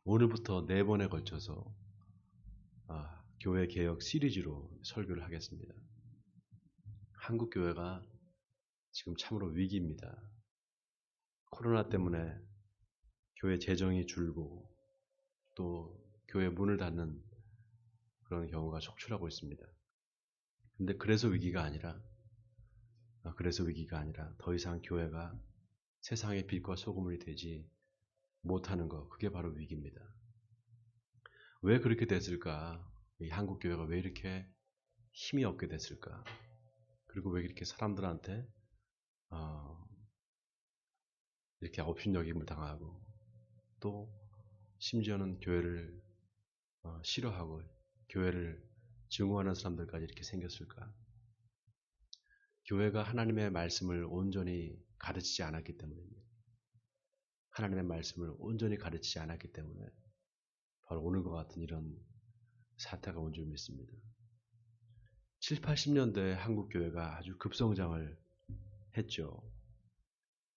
오늘부터 4번에 걸쳐서 교회 개혁 시리즈로 설교를 하겠습니다. 한국 교회가 지금 참으로 위기입니다. 코로나 때문에 교회 재정이 줄고 또 교회 문을 닫는 그런 경우가 속출하고 있습니다. 근데 그래서 위기가 아니라 더 이상 교회가 세상의 빛과 소금이 되지 못하는 것, 그게 바로 위기입니다. 왜 그렇게 됐을까? 이 한국 교회가 왜 이렇게 힘이 없게 됐을까? 그리고 왜 이렇게 사람들한테 이렇게 업신여김을 당하고 또 심지어는 교회를 싫어하고 교회를 증오하는 사람들까지 이렇게 생겼을까? 교회가 하나님의 말씀을 온전히 가르치지 않았기 때문입니다. 하나님의 말씀을 온전히 가르치지 않았기 때문에 바로 오늘과 같은 이런 사태가 온 줄 믿습니다. 7, 80년대에 한국 교회가 아주 급성장을 했죠.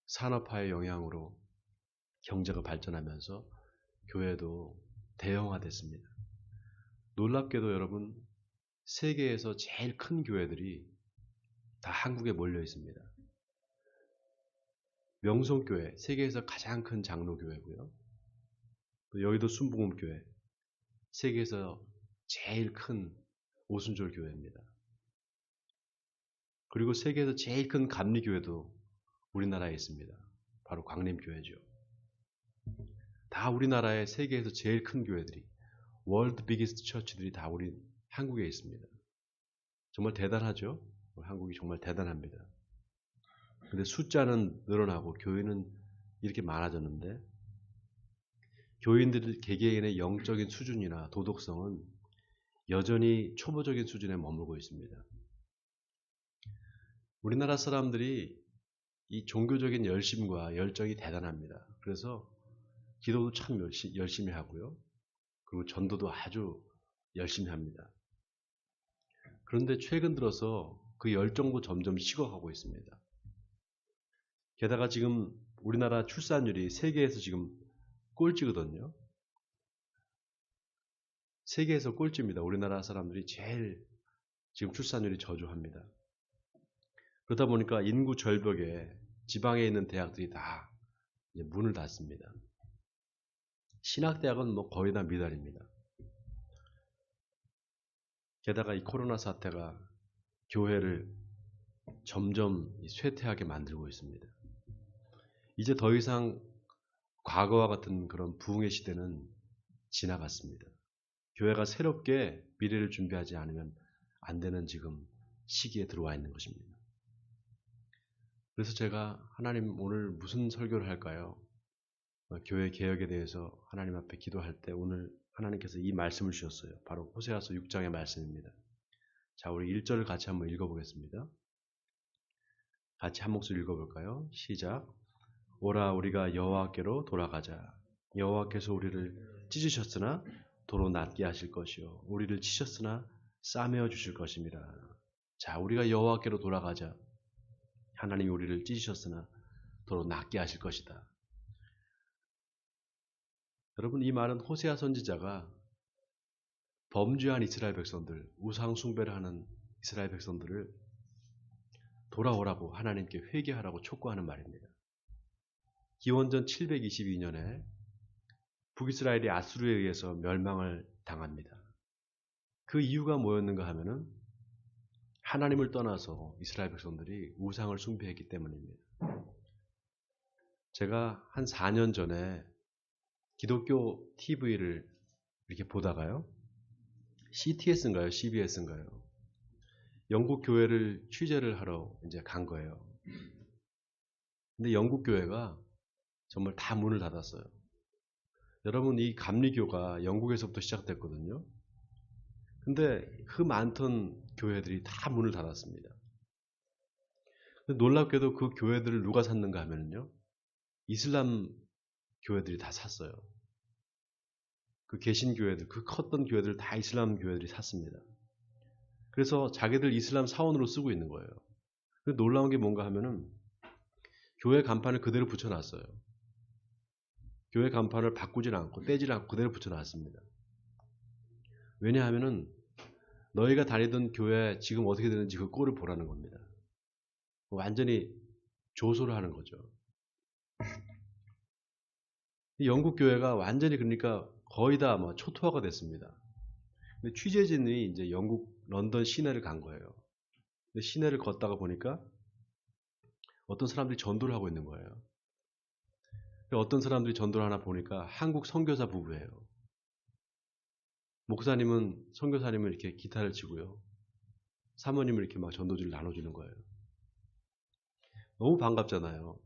산업화의 영향으로 경제가 발전하면서 교회도 대형화됐습니다. 놀랍게도 여러분, 세계에서 제일 큰 교회들이 다 한국에 몰려 있습니다. 명성교회, 세계에서 가장 큰 장로교회고요. 또 여의도 순복음교회, 세계에서 제일 큰 오순절 교회입니다. 그리고 세계에서 제일 큰 감리교회도 우리나라에 있습니다. 바로 광림교회죠. 다 우리나라의 세계에서 제일 큰 교회들이, 월드 비기스트 처치들이 다 우리 한국에 있습니다. 정말 대단하죠? 한국이 정말 대단합니다. 근데 숫자는 늘어나고 교회는 이렇게 많아졌는데 교인들 개개인의 영적인 수준이나 도덕성은 여전히 초보적인 수준에 머물고 있습니다. 우리나라 사람들이 이 종교적인 열심과 열정이 대단합니다. 그래서 기도도 참 열심히 하고요. 그리고 전도도 아주 열심히 합니다. 그런데 최근 들어서 그 열정도 점점 식어가고 있습니다. 게다가 지금 우리나라 출산율이 세계에서 지금 꼴찌거든요. 세계에서 꼴찌입니다. 우리나라 사람들이 제일 지금 출산율이 저조합니다. 그러다 보니까 인구 절벽에 지방에 있는 대학들이 다 이제 문을 닫습니다. 신학대학은 뭐 거의 다 미달입니다. 게다가 이 코로나 사태가 교회를 점점 쇠퇴하게 만들고 있습니다. 이제 더 이상 과거와 같은 그런 부흥의 시대는 지나갔습니다. 교회가 새롭게 미래를 준비하지 않으면 안 되는 지금 시기에 들어와 있는 것입니다. 그래서 제가 하나님 오늘 무슨 설교를 할까요? 교회 개혁에 대해서 하나님 앞에 기도할 때 오늘 하나님께서 이 말씀을 주셨어요. 바로 호세아서 6장의 말씀입니다. 자, 우리 1절을 같이 한번 읽어보겠습니다. 같이 한 목소리 읽어볼까요? 시작. 오라 우리가 여호와께로 돌아가자. 여호와께서 우리를 찢으셨으나 도로 낫게 하실 것이요 우리를 치셨으나 싸매어 주실 것입니다. 자, 우리가 여호와께로 돌아가자. 하나님이 우리를 찢으셨으나 도로 낫게 하실 것이다. 여러분, 이 말은 호세아 선지자가 범죄한 이스라엘 백성들, 우상 숭배를 하는 이스라엘 백성들을 돌아오라고 하나님께 회개하라고 촉구하는 말입니다. 기원전 722년에 북이스라엘이 아수르에 의해서 멸망을 당합니다. 그 이유가 뭐였는가 하면은 하나님을 떠나서 이스라엘 백성들이 우상을 숭배했기 때문입니다. 제가 한 4년 전에 기독교 TV를 이렇게 보다가요. CTS인가요? CBS인가요? 영국 교회를 취재를 하러 이제 간 거예요. 근데 영국 교회가 정말 다 문을 닫았어요. 여러분, 이 감리교가 영국에서부터 시작됐거든요. 근데 그 많던 교회들이 다 문을 닫았습니다. 근데 놀랍게도 그 교회들을 누가 샀는가 하면요. 이슬람 교회들이 다 샀어요. 그 개신교회들, 그 컸던 교회들 다 이슬람 교회들이 샀습니다. 그래서 자기들 이슬람 사원으로 쓰고 있는 거예요. 근데 놀라운 게 뭔가 하면은 교회 간판을 그대로 붙여놨어요. 교회 간판을 바꾸질 않고 떼질 않고 그대로 붙여놨습니다. 왜냐하면은 너희가 다니던 교회 지금 어떻게 되는지 그 꼴을 보라는 겁니다. 완전히 조소를 하는 거죠. 영국 교회가 완전히 그러니까 거의 다 뭐 초토화가 됐습니다. 근데 취재진이 이제 영국 런던 시내를 간 거예요. 근데 시내를 걷다가 보니까 어떤 사람들이 전도를 하고 있는 거예요. 어떤 사람들이 전도를 하나 보니까 한국 선교사 부부예요. 선교사님은 이렇게 기타를 치고요. 사모님은 이렇게 막 전도지를 나눠주는 거예요. 너무 반갑잖아요.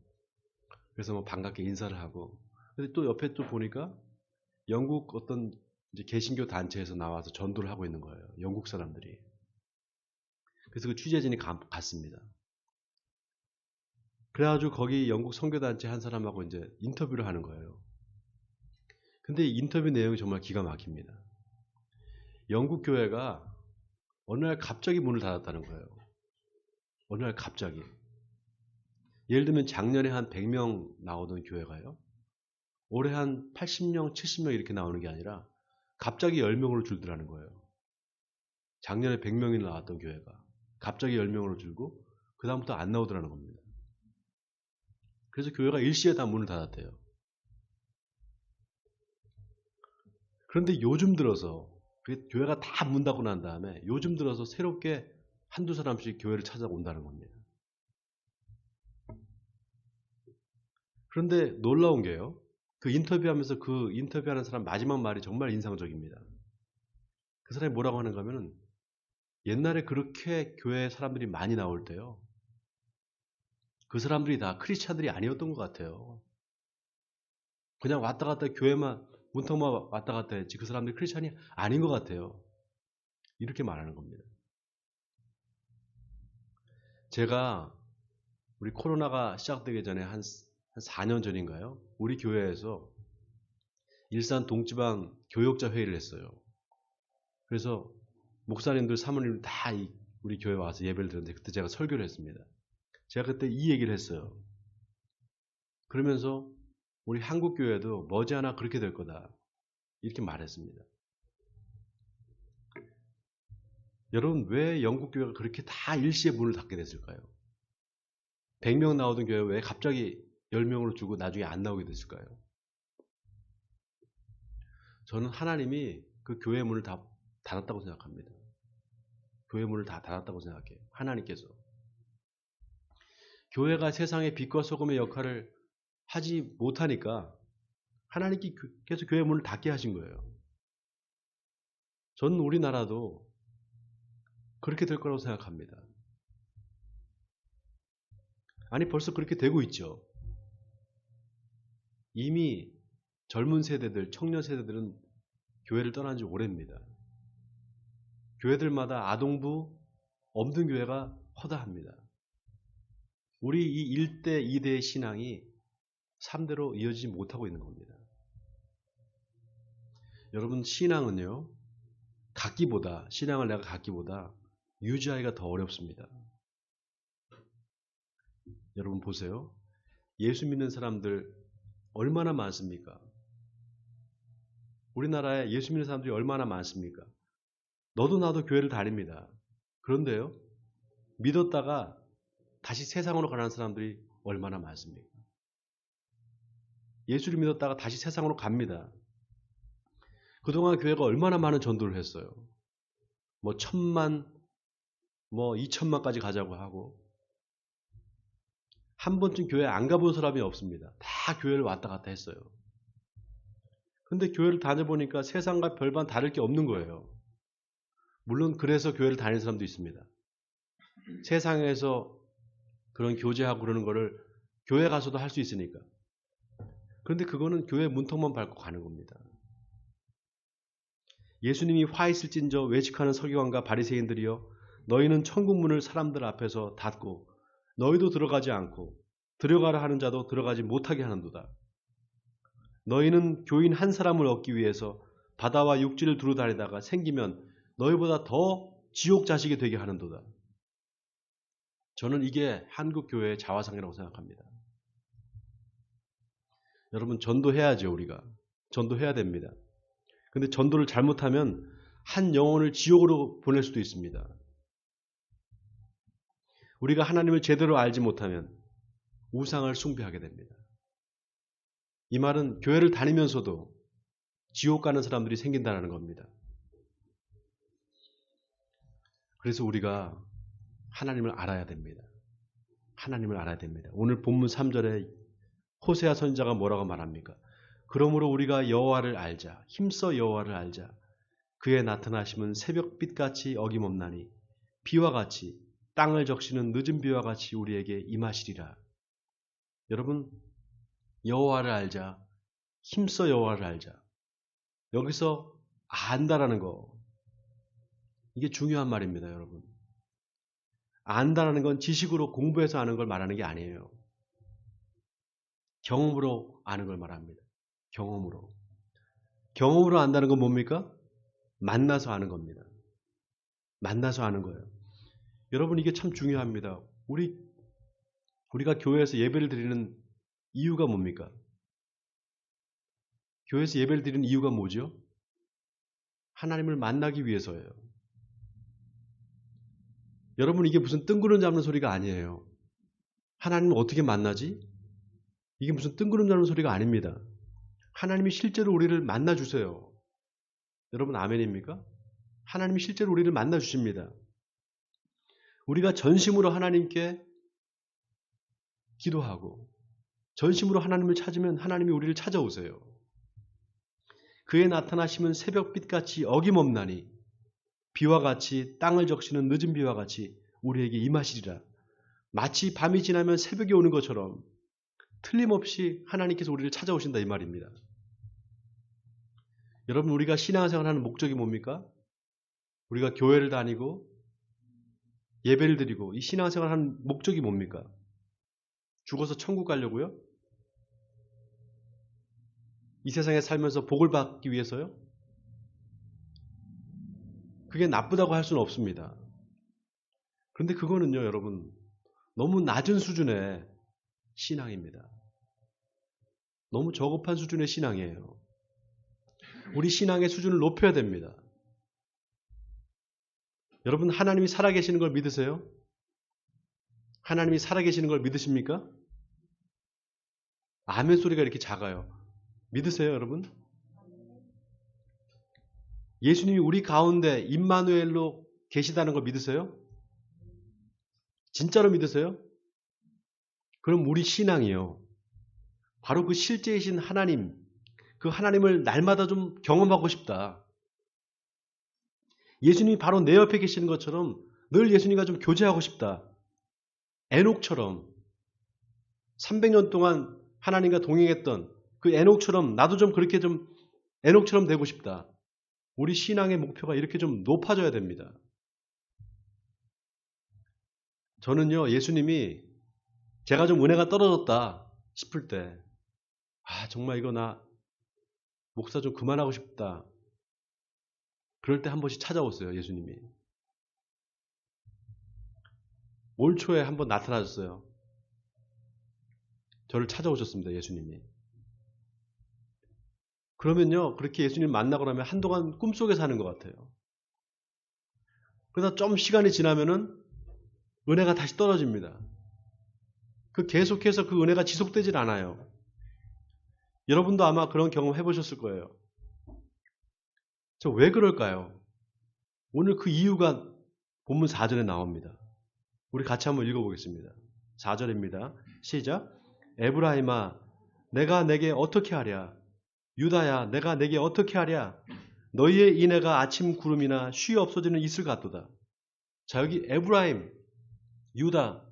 그래서 뭐 반갑게 인사를 하고. 근데 또 옆에 또 보니까 영국 어떤 이제 개신교 단체에서 나와서 전도를 하고 있는 거예요. 영국 사람들이. 그래서 그 취재진이 갔습니다. 그래가지고 거기 영국 선교단체 한 사람하고 이제 인터뷰를 하는 거예요. 근데 인터뷰 내용이 정말 기가 막힙니다. 영국 교회가 어느 날 갑자기 문을 닫았다는 거예요. 어느 날 갑자기. 예를 들면 작년에 한 100명 나오던 교회가요. 올해 한 80명, 70명 이렇게 나오는 게 아니라 갑자기 10명으로 줄더라는 거예요. 작년에 100명이 나왔던 교회가 갑자기 10명으로 줄고 그 다음부터 안 나오더라는 겁니다. 그래서 교회가 일시에 다 문을 닫았대요. 그런데 요즘 들어서 교회가 다 문 닫고 난 다음에 요즘 들어서 새롭게 한두 사람씩 교회를 찾아온다는 겁니다. 그런데 놀라운 게요. 그 인터뷰하면서 그 인터뷰하는 사람 마지막 말이 정말 인상적입니다. 그 사람이 뭐라고 하는가 하면은 옛날에 그렇게 교회 사람들이 많이 나올 때요. 그 사람들이 다 크리스찬들이 아니었던 것 같아요. 그냥 왔다 갔다 교회만 문턱만 왔다 갔다 했지 그 사람들이 크리스찬이 아닌 것 같아요. 이렇게 말하는 겁니다. 제가 우리 코로나가 시작되기 전에 한 4년 전인가요? 우리 교회에서 일산 동지방 교역자 회의를 했어요. 그래서 목사님들, 사모님들 다 우리 교회 와서 예배를 드렸는데 그때 제가 설교를 했습니다. 제가 그때 이 얘기를 했어요. 그러면서 우리 한국 교회도 머지않아 그렇게 될 거다. 이렇게 말했습니다. 여러분 왜 영국 교회가 그렇게 다 일시에 문을 닫게 됐을까요? 100명 나오던 교회 왜 갑자기 10명으로 주고 나중에 안 나오게 됐을까요? 저는 하나님이 그 교회 문을 다 닫았다고 생각합니다. 교회 문을 다 닫았다고 생각해요. 하나님께서. 교회가 세상의 빛과 소금의 역할을 하지 못하니까 하나님께서 교회 문을 닫게 하신 거예요. 저는 우리나라도 그렇게 될 거라고 생각합니다. 아니 벌써 그렇게 되고 있죠. 이미 젊은 세대들, 청년 세대들은 교회를 떠난 지 오래입니다. 교회들마다 아동부 없는 교회가 허다합니다. 우리 이 1대, 2대의 신앙이 3대로 이어지지 못하고 있는 겁니다. 여러분 신앙은요. 신앙을 내가 갖기보다 유지하기가 더 어렵습니다. 여러분 보세요. 예수 믿는 사람들 얼마나 많습니까? 우리나라에 예수 믿는 사람들이 얼마나 많습니까? 너도 나도 교회를 다닙니다. 그런데요. 믿었다가 다시 세상으로 가는 사람들이 얼마나 많습니까? 예수를 믿었다가 다시 세상으로 갑니다. 그동안 교회가 얼마나 많은 전도를 했어요. 뭐 1000만, 뭐 2000만까지 가자고 하고 한 번쯤 교회 안 가본 사람이 없습니다. 다 교회를 왔다 갔다 했어요. 근데 교회를 다녀보니까 세상과 별반 다를 게 없는 거예요. 물론 그래서 교회를 다니는 사람도 있습니다. 세상에서 그런 교제하고 그러는 거를 교회 가서도 할 수 있으니까. 그런데 그거는 교회 문턱만 밟고 가는 겁니다. 예수님이 화 있을진저 외식하는 서기관과 바리새인들이여 너희는 천국 문을 사람들 앞에서 닫고 너희도 들어가지 않고 들어가라 하는 자도 들어가지 못하게 하는도다. 너희는 교인 한 사람을 얻기 위해서 바다와 육지를 두루 다니다가 생기면 너희보다 더 지옥 자식이 되게 하는도다. 저는 이게 한국 교회의 자화상이라고 생각합니다. 여러분 전도해야죠. 우리가 전도해야 됩니다. 근데 전도를 잘못하면 한 영혼을 지옥으로 보낼 수도 있습니다. 우리가 하나님을 제대로 알지 못하면 우상을 숭배하게 됩니다. 이 말은 교회를 다니면서도 지옥 가는 사람들이 생긴다는 겁니다. 그래서 우리가 하나님을 알아야 됩니다. 하나님을 알아야 됩니다. 오늘 본문 3절에 호세아 선지자가 뭐라고 말합니까? 그러므로 우리가 여호와를 알자. 힘써 여호와를 알자. 그의 나타나심은 새벽빛같이 어김없나니 비와 같이 땅을 적시는 늦은 비와 같이 우리에게 임하시리라. 여러분, 여호와를 알자. 힘써 여호와를 알자. 여기서 안다라는 거, 이게 중요한 말입니다, 여러분. 안다라는 건 지식으로 공부해서 아는 걸 말하는 게 아니에요. 경험으로 아는 걸 말합니다. 경험으로. 경험으로 안다는 건 뭡니까? 만나서 아는 겁니다. 만나서 아는 거예요. 여러분, 이게 참 중요합니다. 우리가 교회에서 예배를 드리는 이유가 뭡니까? 교회에서 예배를 드리는 이유가 뭐죠? 하나님을 만나기 위해서예요. 여러분, 이게 무슨 뜬구름 잡는 소리가 아니에요. 하나님을 어떻게 만나지? 이게 무슨 뜬구름 잡는 소리가 아닙니다. 하나님이 실제로 우리를 만나주세요. 여러분, 아멘입니까? 하나님이 실제로 우리를 만나주십니다. 우리가 전심으로 하나님께 기도하고 전심으로 하나님을 찾으면 하나님이 우리를 찾아오세요. 그의 나타나심은 새벽빛같이 어김없나니 비와 같이 땅을 적시는 늦은 비와 같이 우리에게 임하시리라. 마치 밤이 지나면 새벽이 오는 것처럼 틀림없이 하나님께서 우리를 찾아오신다 이 말입니다. 여러분, 우리가 신앙생활 하는 목적이 뭡니까? 우리가 교회를 다니고 예배를 드리고 이 신앙생활 하는 목적이 뭡니까? 죽어서 천국 가려고요? 이 세상에 살면서 복을 받기 위해서요? 그게 나쁘다고 할 수는 없습니다. 그런데 그거는요, 여러분, 너무 낮은 수준의 신앙입니다. 너무 저급한 수준의 신앙이에요. 우리 신앙의 수준을 높여야 됩니다. 여러분, 하나님이 살아계시는 걸 믿으세요? 하나님이 살아계시는 걸 믿으십니까? 아멘 소리가 이렇게 작아요. 믿으세요, 여러분? 예수님이 우리 가운데 임마누엘로 계시다는 걸 믿으세요? 진짜로 믿으세요? 그럼 우리 신앙이요, 바로 그 실제이신 하나님, 그 하나님을 날마다 좀 경험하고 싶다. 예수님이 바로 내 옆에 계시는 것처럼 늘 예수님과 좀 교제하고 싶다. 에녹처럼 300년 동안 하나님과 동행했던 그 에녹처럼 나도 좀 그렇게 좀 에녹처럼 되고 싶다. 우리 신앙의 목표가 이렇게 좀 높아져야 됩니다. 저는요, 예수님이 제가 좀 은혜가 떨어졌다 싶을 때, 정말 이거 나 목사 좀 그만하고 싶다. 그럴 때 한 번씩 찾아오세요, 예수님이. 올 초에 한 번 나타나셨어요. 저를 찾아오셨습니다, 예수님이. 그러면요, 그렇게 예수님 만나고 나면 한동안 꿈속에 사는 것 같아요. 그러다 좀 시간이 지나면은 은혜가 다시 떨어집니다. 계속해서 그 은혜가 지속되질 않아요. 여러분도 아마 그런 경험 해보셨을 거예요. 저 왜 그럴까요? 오늘 그 이유가 본문 4절에 나옵니다. 우리 같이 한번 읽어보겠습니다. 4절입니다. 시작. 에브라임아, 내가 내게 어떻게 하랴? 유다야, 내가 내게 어떻게 하랴? 너희의 인애가 아침 구름이나 쉬 없어지는 이슬 같도다. 자, 여기 에브라임, 유다,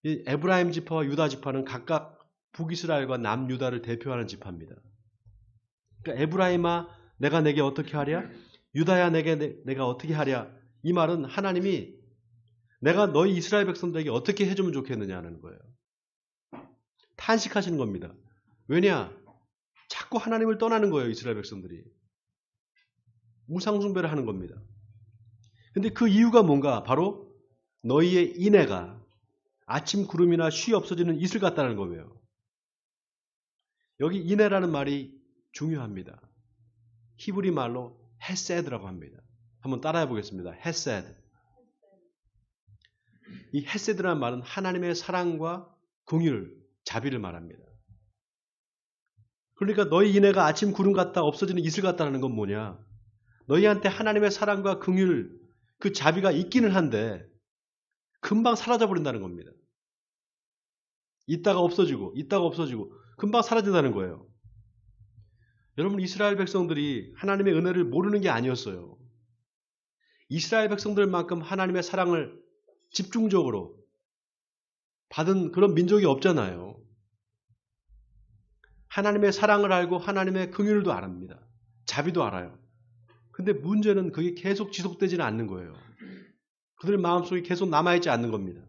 이 에브라임 지파와 유다 지파는 각각 북이스라엘과 남유다를 대표하는 지파입니다. 그러니까 에브라임아, 내가 내게 어떻게 하랴? 유다야, 내가 어떻게 하랴? 이 말은 하나님이 내가 너희 이스라엘 백성들에게 어떻게 해주면 좋겠느냐는 거예요. 탄식하시는 겁니다. 왜냐? 자꾸 하나님을 떠나는 거예요, 이스라엘 백성들이. 우상숭배를 하는 겁니다. 근데 그 이유가 뭔가? 바로 너희의 인애가 아침 구름이나 쉬 없어지는 이슬 같다는 거예요. 여기 인애라는 말이 중요합니다. 히브리 말로 헤세드라고 합니다. 한번 따라해 보겠습니다. 헤세드. 이 헤세드라는 말은 하나님의 사랑과 긍휼, 자비를 말합니다. 그러니까 너희 인애가 아침 구름 같다 없어지는 이슬 같다는 건 뭐냐? 너희한테 하나님의 사랑과 긍휼, 그 자비가 있기는 한데 금방 사라져 버린다는 겁니다. 있다가 없어지고 금방 사라진다는 거예요. 여러분, 이스라엘 백성들이 하나님의 은혜를 모르는 게 아니었어요. 이스라엘 백성들만큼 하나님의 사랑을 집중적으로 받은 그런 민족이 없잖아요. 하나님의 사랑을 알고 하나님의 긍휼도 알합니다. 자비도 알아요. 근데 문제는 그게 계속 지속되지는 않는 거예요. 그들 마음속에 계속 남아있지 않는 겁니다.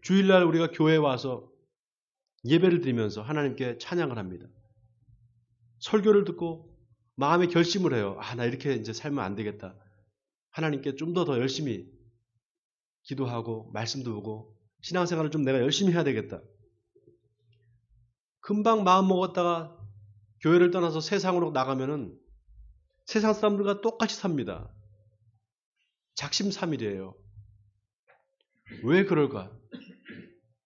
주일날 우리가 교회에 와서 예배를 드리면서 하나님께 찬양을 합니다. 설교를 듣고 마음에 결심을 해요. 나 이렇게 이제 살면 안 되겠다. 하나님께 좀 더 열심히 기도하고 말씀도 보고 신앙생활을 좀 내가 열심히 해야 되겠다. 금방 마음 먹었다가 교회를 떠나서 세상으로 나가면은 세상 사람들과 똑같이 삽니다. 작심삼일이에요. 왜 그럴까?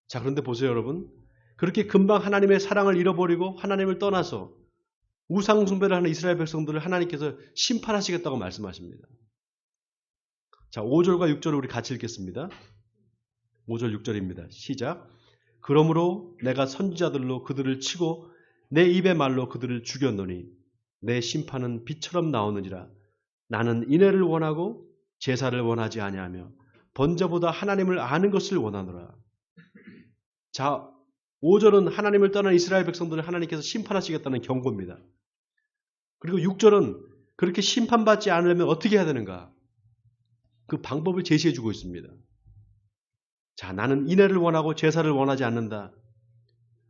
자, 그런데 보세요, 여러분. 그렇게 금방 하나님의 사랑을 잃어버리고 하나님을 떠나서 우상 숭배를 하는 이스라엘 백성들을 하나님께서 심판하시겠다고 말씀하십니다. 자, 5절과 6절을 우리 같이 읽겠습니다. 5절 6절입니다. 시작. 그러므로 내가 선지자들로 그들을 치고 내 입의 말로 그들을 죽였노니 내 심판은 빛처럼 나오느니라. 나는 인애를 원하고 제사를 원하지 아니하며 번제보다 하나님을 아는 것을 원하노라. 자, 5절은 하나님을 떠난 이스라엘 백성들을 하나님께서 심판하시겠다는 경고입니다. 그리고 6절은 그렇게 심판받지 않으려면 어떻게 해야 되는가? 그 방법을 제시해 주고 있습니다. 자, 나는 인애를 원하고 제사를 원하지 않는다.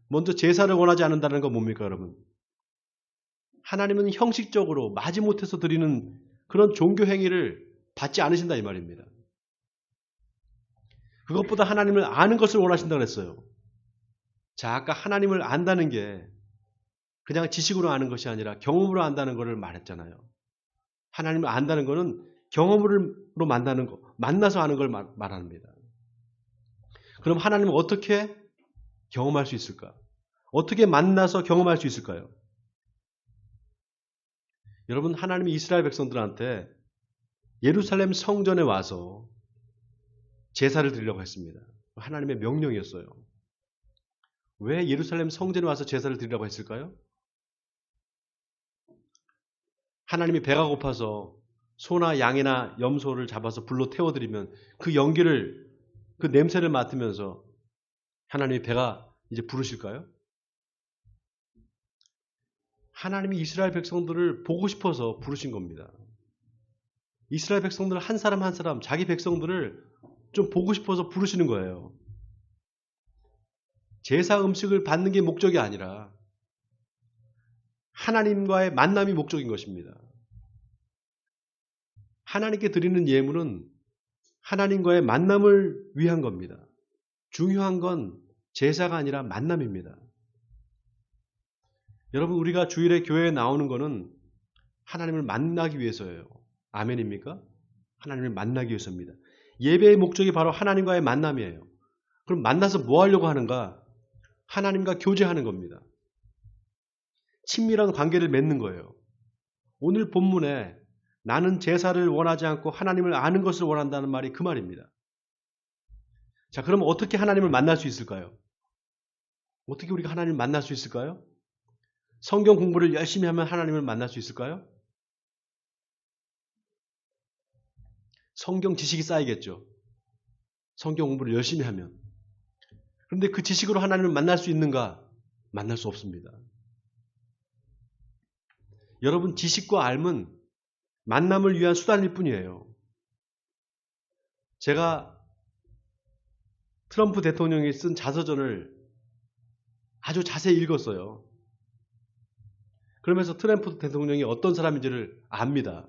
먼저 제사를 원하지 않는다는 건 뭡니까, 여러분? 하나님은 형식적으로 마지못해서 드리는 그런 종교 행위를 받지 않으신다 이 말입니다. 그것보다 하나님을 아는 것을 원하신다고 했어요. 자, 아까 하나님을 안다는 게 그냥 지식으로 아는 것이 아니라 경험으로 안다는 것을 말했잖아요. 하나님을 안다는 것은 경험으로 만나는 거, 만나서 아는 걸 말합니다. 그럼 하나님은 어떻게 경험할 수 있을까? 어떻게 만나서 경험할 수 있을까요? 여러분, 하나님이 이스라엘 백성들한테 예루살렘 성전에 와서 제사를 드리려고 했습니다. 하나님의 명령이었어요. 왜 예루살렘 성전에 와서 제사를 드리려고 했을까요? 하나님이 배가 고파서 소나 양이나 염소를 잡아서 불로 태워드리면 그 연기를, 그 냄새를 맡으면서 하나님이 배가 이제 부르실까요? 하나님이 이스라엘 백성들을 보고 싶어서 부르신 겁니다. 이스라엘 백성들 한 사람 한 사람 자기 백성들을 좀 보고 싶어서 부르시는 거예요. 제사 음식을 받는 게 목적이 아니라 하나님과의 만남이 목적인 것입니다. 하나님께 드리는 예물은 하나님과의 만남을 위한 겁니다. 중요한 건 제사가 아니라 만남입니다. 여러분, 우리가 주일에 교회에 나오는 거는 하나님을 만나기 위해서예요. 아멘입니까? 하나님을 만나기 위해서입니다. 예배의 목적이 바로 하나님과의 만남이에요. 그럼 만나서 뭐 하려고 하는가? 하나님과 교제하는 겁니다. 친밀한 관계를 맺는 거예요. 오늘 본문에 나는 제사를 원하지 않고 하나님을 아는 것을 원한다는 말이 그 말입니다. 자, 그럼 어떻게 하나님을 만날 수 있을까요? 어떻게 우리가 하나님을 만날 수 있을까요? 성경 공부를 열심히 하면 하나님을 만날 수 있을까요? 성경 지식이 쌓이겠죠. 성경 공부를 열심히 하면. 그런데 그 지식으로 하나님을 만날 수 있는가? 만날 수 없습니다. 여러분, 지식과 알은 만남을 위한 수단일 뿐이에요. 제가 트럼프 대통령이 쓴 자서전을 아주 자세히 읽었어요. 그러면서 트럼프 대통령이 어떤 사람인지를 압니다.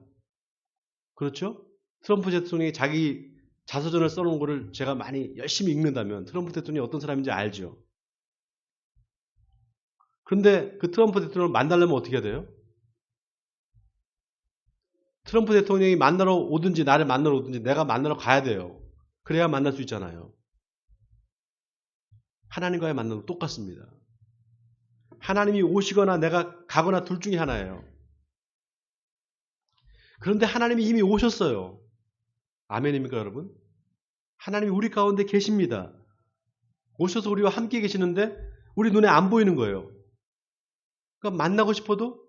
그렇죠? 트럼프 대통령이 자기 자서전을 써놓은 거를 제가 많이 열심히 읽는다면 트럼프 대통령이 어떤 사람인지 알죠. 그런데 그 트럼프 대통령을 만나려면 어떻게 해야 돼요? 트럼프 대통령이 만나러 오든지 나를 만나러 오든지 내가 만나러 가야 돼요. 그래야 만날 수 있잖아요. 하나님과의 만남도 똑같습니다. 하나님이 오시거나 내가 가거나 둘 중에 하나예요. 그런데 하나님이 이미 오셨어요. 아멘입니까, 여러분? 하나님이 우리 가운데 계십니다. 오셔서 우리와 함께 계시는데 우리 눈에 안 보이는 거예요. 그러니까 만나고 싶어도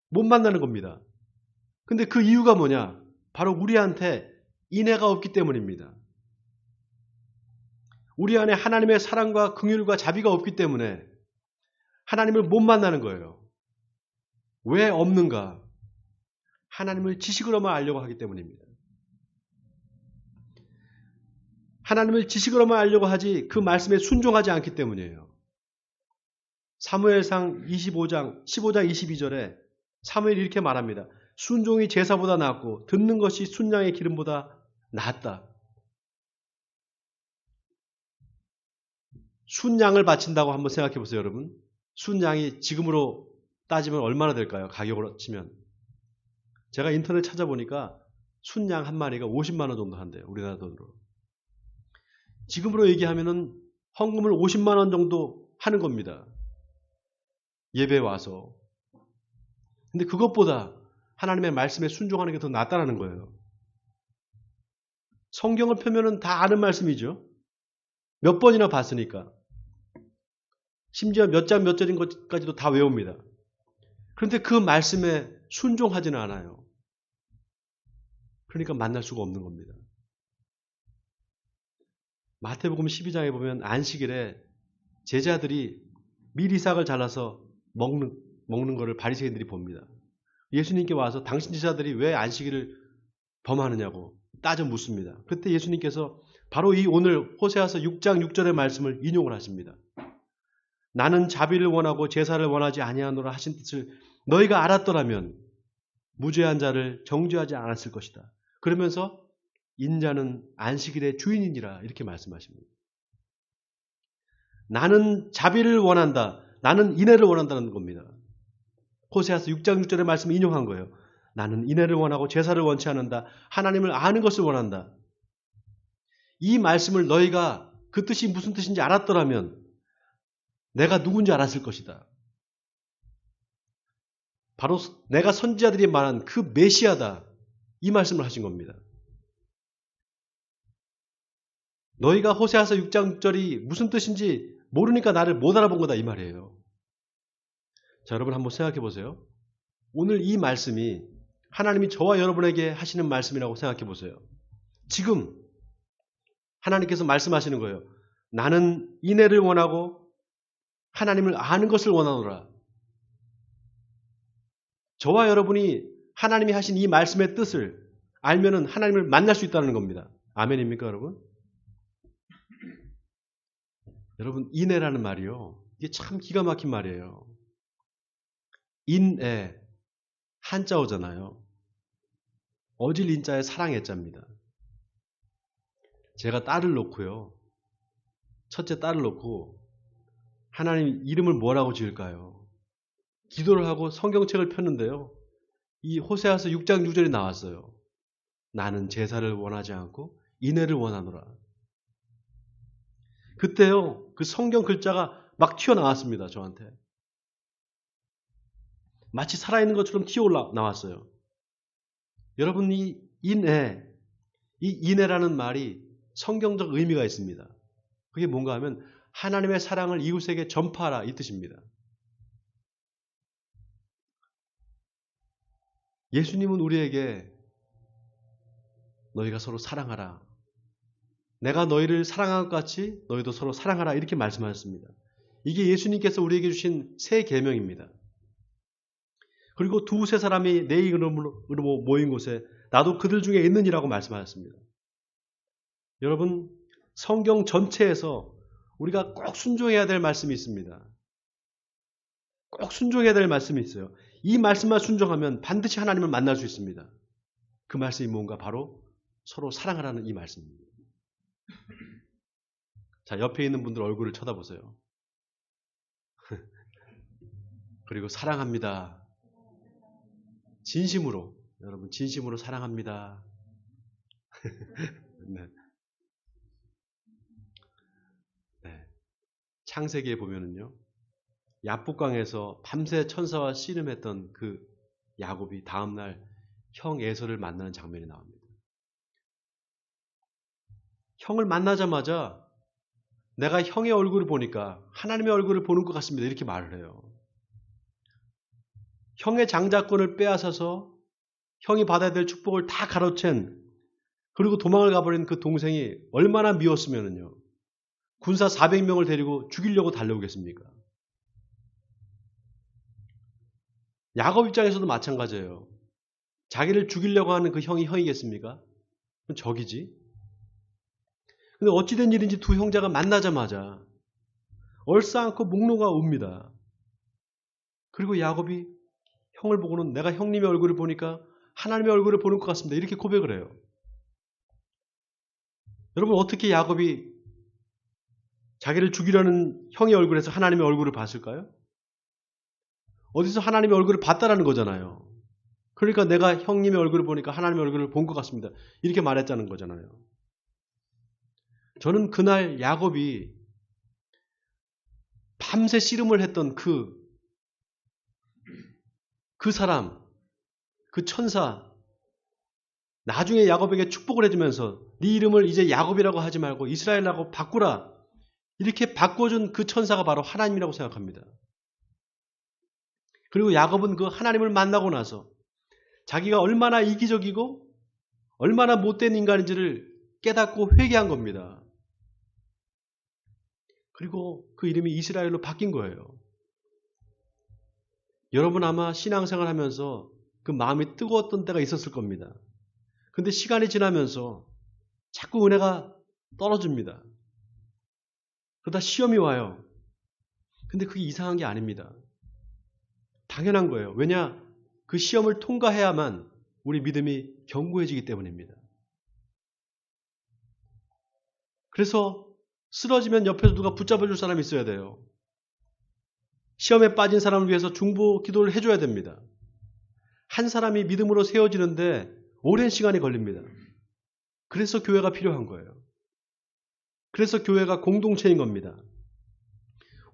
못 만나는 겁니다. 근데 그 이유가 뭐냐? 바로 우리한테 인애가 없기 때문입니다. 우리 안에 하나님의 사랑과 긍휼과 자비가 없기 때문에 하나님을 못 만나는 거예요. 왜 없는가? 하나님을 지식으로만 알려고 하기 때문입니다. 하나님을 지식으로만 알려고 하지 그 말씀에 순종하지 않기 때문이에요. 사무엘상 15장 22절에 사무엘이 이렇게 말합니다. 순종이 제사보다 낫고 듣는 것이 순양의 기름보다 낫다. 순양을 바친다고 한번 생각해 보세요, 여러분. 순양이 지금으로 따지면 얼마나 될까요? 가격으로 치면. 제가 인터넷 찾아보니까 순양 한 마리가 50만 원 정도 한대요. 우리나라 돈으로. 지금으로 얘기하면은 헌금을 50만 원 정도 하는 겁니다. 예배 와서. 근데 그것보다 하나님의 말씀에 순종하는 게 더 낫다라는 거예요. 성경을 펴면은 다 아는 말씀이죠. 몇 번이나 봤으니까. 심지어 몇 장 몇 절인 것까지도 다 외웁니다. 그런데 그 말씀에 순종하지는 않아요. 그러니까 만날 수가 없는 겁니다. 마태복음 12장에 보면 안식일에 제자들이 밀이삭을 잘라서 먹는 것을 바리새인들이 봅니다. 예수님께 와서 당신 제자들이 왜 안식일을 범하느냐고 따져 묻습니다. 그때 예수님께서 바로 이 오늘 호세아서 6장 6절의 말씀을 인용을 하십니다. 나는 자비를 원하고 제사를 원하지 아니하노라 하신 뜻을 너희가 알았더라면 무죄한 자를 정죄하지 않았을 것이다. 그러면서 인자는 안식일의 주인이니라 이렇게 말씀하십니다. 나는 자비를 원한다. 나는 인애를 원한다는 겁니다. 호세아서 6장 6절의 말씀을 인용한 거예요. 나는 인애를 원하고 제사를 원치 않는다. 하나님을 아는 것을 원한다. 이 말씀을 너희가 그 뜻이 무슨 뜻인지 알았더라면 내가 누군지 알았을 것이다. 바로 내가 선지자들이 말한 그 메시아다. 이 말씀을 하신 겁니다. 너희가 호세아서 6장 6절이 무슨 뜻인지 모르니까 나를 못 알아본 거다 이 말이에요. 자, 여러분 한번 생각해 보세요. 오늘 이 말씀이 하나님이 저와 여러분에게 하시는 말씀이라고 생각해 보세요. 지금 하나님께서 말씀하시는 거예요. 나는 인애를 원하고 하나님을 아는 것을 원하노라. 저와 여러분이 하나님이 하신 이 말씀의 뜻을 알면은 하나님을 만날 수 있다는 겁니다. 아멘입니까, 여러분? 여러분, 인애라는 말이요. 이게 참 기가 막힌 말이에요. 인애, 한자어잖아요. 어질 인자에 사랑의 자입니다. 제가 딸을 놓고요. 첫째 딸을 놓고 하나님 이름을 뭐라고 지을까요? 기도를 하고 성경책을 폈는데요. 이 호세아서 6장 6절이 나왔어요. 나는 제사를 원하지 않고 인애를 원하노라. 그때요. 그 성경 글자가 막 튀어나왔습니다. 저한테. 마치 살아있는 것처럼 튀어나왔어요. 여러분 이 인애라는 말이 성경적 의미가 있습니다. 그게 뭔가 하면 하나님의 사랑을 이웃에게 전파하라 이 뜻입니다. 예수님은 우리에게 너희가 서로 사랑하라. 내가 너희를 사랑한 것 같이 너희도 서로 사랑하라 이렇게 말씀하셨습니다. 이게 예수님께서 우리에게 주신 새 계명입니다. 그리고 두세 사람이 내 이름으로 모인 곳에 나도 그들 중에 있느니라고 말씀하셨습니다. 여러분 성경 전체에서 우리가 꼭 순종해야 될 말씀이 있습니다. 꼭 순종해야 될 말씀이 있어요. 이 말씀만 순종하면 반드시 하나님을 만날 수 있습니다. 그 말씀이 뭔가 바로 서로 사랑하라는 이 말씀입니다. 자, 옆에 있는 분들 얼굴을 쳐다보세요. 그리고 사랑합니다. 진심으로, 여러분 진심으로 사랑합니다. 네. 네. 창세기에 보면은요, 야복강에서 밤새 천사와 씨름했던 그 야곱이 다음날 형 에서를 만나는 장면이 나옵니다. 형을 만나자마자 내가 형의 얼굴을 보니까 하나님의 얼굴을 보는 것 같습니다. 이렇게 말을 해요. 형의 장자권을 빼앗아서 형이 받아야 될 축복을 다 가로챈, 그리고 도망을 가버린 그 동생이 얼마나 미웠으면요, 군사 400명을 데리고 죽이려고 달려오겠습니까? 야곱 입장에서도 마찬가지예요. 자기를 죽이려고 하는 그 형이 형이겠습니까? 그건 적이지. 근데 어찌된 일인지 두 형제가 만나자마자 얼싸안고 목 놓아 웁니다. 그리고 야곱이 형을 보고는 내가 형님의 얼굴을 보니까 하나님의 얼굴을 보는 것 같습니다. 이렇게 고백을 해요. 여러분, 어떻게 야곱이 자기를 죽이려는 형의 얼굴에서 하나님의 얼굴을 봤을까요? 어디서 하나님의 얼굴을 봤다라는 거잖아요. 그러니까 내가 형님의 얼굴을 보니까 하나님의 얼굴을 본 것 같습니다. 이렇게 말했다는 거잖아요. 저는 그날 야곱이 밤새 씨름을 했던 그 사람, 그 천사, 나중에 야곱에게 축복을 해주면서 네 이름을 이제 야곱이라고 하지 말고 이스라엘이라고 바꾸라, 이렇게 바꿔준 그 천사가 바로 하나님이라고 생각합니다. 그리고 야곱은 그 하나님을 만나고 나서 자기가 얼마나 이기적이고 얼마나 못된 인간인지를 깨닫고 회개한 겁니다. 그리고 그 이름이 이스라엘로 바뀐 거예요. 여러분 아마 신앙생활 하면서 그 마음이 뜨거웠던 때가 있었을 겁니다. 근데 시간이 지나면서 자꾸 은혜가 떨어집니다. 그러다 시험이 와요. 근데 그게 이상한 게 아닙니다. 당연한 거예요. 왜냐? 그 시험을 통과해야만 우리 믿음이 견고해지기 때문입니다. 그래서 쓰러지면 옆에서 누가 붙잡아줄 사람이 있어야 돼요. 시험에 빠진 사람을 위해서 중보 기도를 해줘야 됩니다. 한 사람이 믿음으로 세워지는데 오랜 시간이 걸립니다. 그래서 교회가 필요한 거예요. 그래서 교회가 공동체인 겁니다.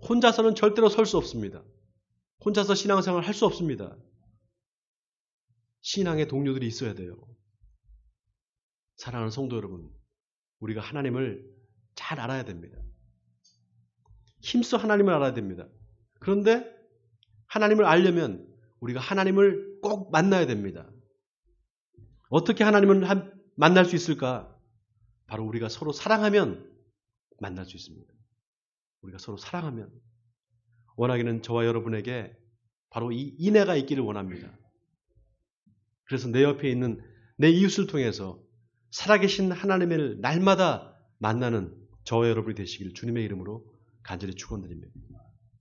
혼자서는 절대로 설 수 없습니다. 혼자서 신앙생활 할 수 없습니다. 신앙의 동료들이 있어야 돼요. 사랑하는 성도 여러분, 우리가 하나님을 잘 알아야 됩니다. 힘써 하나님을 알아야 됩니다. 그런데 하나님을 알려면 우리가 하나님을 꼭 만나야 됩니다. 어떻게 하나님을 만날 수 있을까? 바로 우리가 서로 사랑하면 만날 수 있습니다. 우리가 서로 사랑하면. 원하기는 저와 여러분에게 바로 이 인애가 있기를 원합니다. 그래서 내 옆에 있는 내 이웃을 통해서 살아계신 하나님을 날마다 만나는 저와 여러분이 되시길 주님의 이름으로 간절히 축원드립니다.